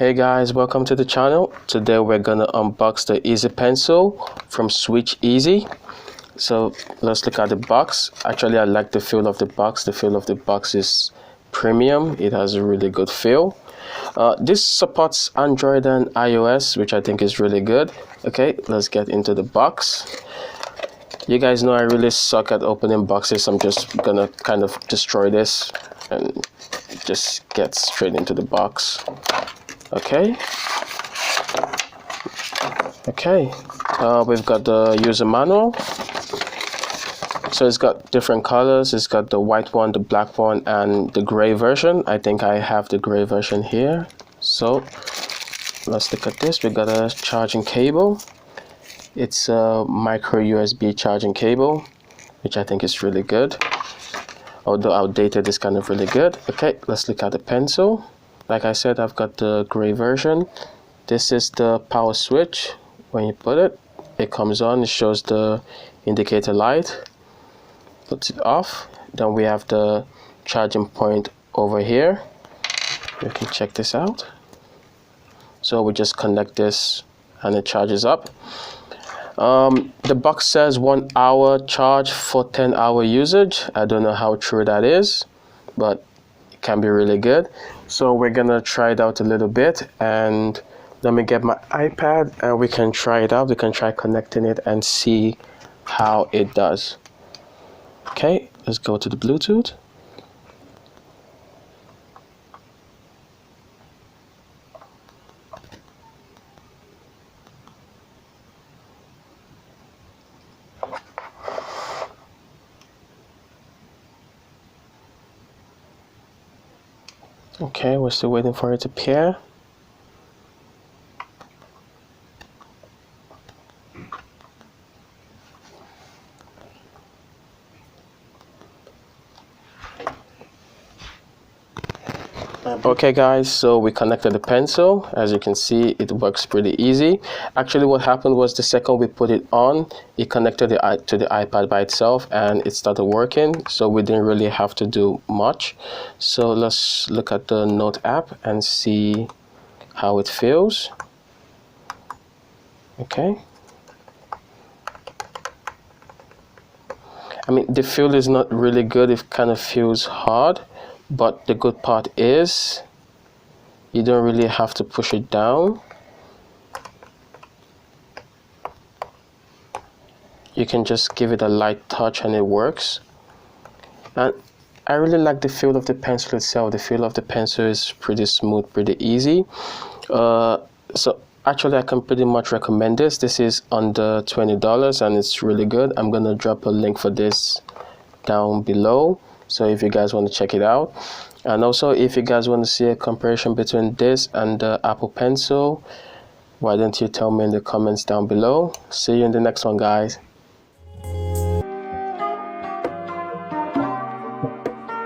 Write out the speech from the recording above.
Hey guys, welcome to the channel. Today we're gonna unbox the easypencil from SwitchEasy. So let's look at the box. Actually, I like the feel of the box. The feel of the box is premium. It has a really good feel. This supports Android and iOS, which I think is really good. Okay, let's get into the box. You guys know I really suck at opening boxes. I'm just gonna kind of destroy this and just get straight into the box. Okay, we've got the user manual. So it's got different colors. It's got the white one, the black one, and the gray version. I think I have the gray version here. So let's look at this. We got a charging cable. It's a micro USB charging cable, which I think is really good. Although outdated, is kind of really good. Okay, let's look at the pencil. Like I said, I've got the gray version. This is the power switch. When you put it, it comes on. It shows the indicator light. Puts it off. Then we have the charging point over here. You can check this out. So we just connect this and it charges up. The box says 1 hour charge for 10-hour usage. I don't know how true that is, but it can be really good. So we're gonna try it out a little bit, and let me get my iPad and we can try it out. We can try connecting it and see how it does. Okay, let's go to the Bluetooth. Okay, we're still waiting for it to pair. Okay guys, so we connected the pencil. As you can see, it works pretty easy. Actually, what happened was the second we put it on, it connected to the iPad by itself and it started working. So we didn't really have to do much. So let's look at the Note app and see how it feels. Okay. I mean, the feel is not really good. It kind of feels hard. But the good part is you don't really have to push it down. You can just give it a light touch and it works. And I really like the feel of the pencil itself. The feel of the pencil is pretty smooth, pretty easy. So actually I can pretty much recommend this. This is under $20 and it's really good. I'm gonna drop a link for this down below. So if you guys want to check it out, and also if you guys want to see a comparison between this and the Apple Pencil, why don't you tell me in the comments down below. See you in the next one, guys.